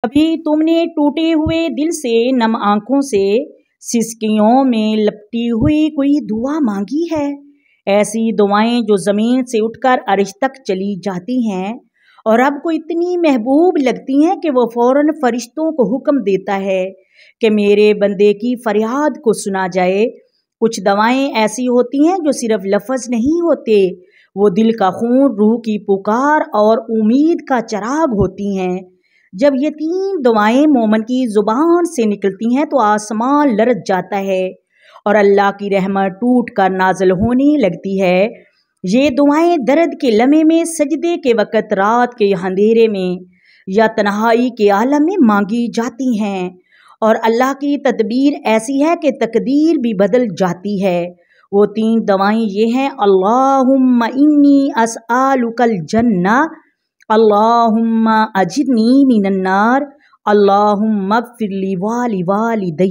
ابھی تم نے ٹوٹے ہوئے دل سے نم آنکھوں سے سسکیوں میں لپٹی ہوئی کوئی دعا مانگی ہے؟ ایسی دعائیں جو زمین سے اٹھ کر عرش تک چلی جاتی ہیں اور رب کو اتنی محبوب لگتی ہیں کہ وہ فوراً فرشتوں کو حکم دیتا ہے کہ میرے بندے کی فریاد کو سنا جائے۔ کچھ دعائیں ایسی ہوتی ہیں جو صرف لفظ نہیں ہوتے، وہ دل کا خون، روح کی پکار اور امید کا چراغ ہوتی ہیں۔ جب یہ تین دعائیں مومن کی زبان سے نکلتی ہیں تو آسمان لرز جاتا ہے اور اللہ کی رحمت ٹوٹ کر نازل ہونے لگتی ہے۔ یہ دعائیں درد کے لمحے میں، سجدے کے وقت، رات کے اندھیرے میں یا تنہائی کے عالم میں مانگی جاتی ہیں، اور اللہ کی تدبیر ایسی ہے کہ تقدیر بھی بدل جاتی ہے۔ وہ تین دعائیں یہ ہیں: اللہم انی اسألک الجنہ، اللہم اجرنی من النار، اللہم اغفر لی والدی۔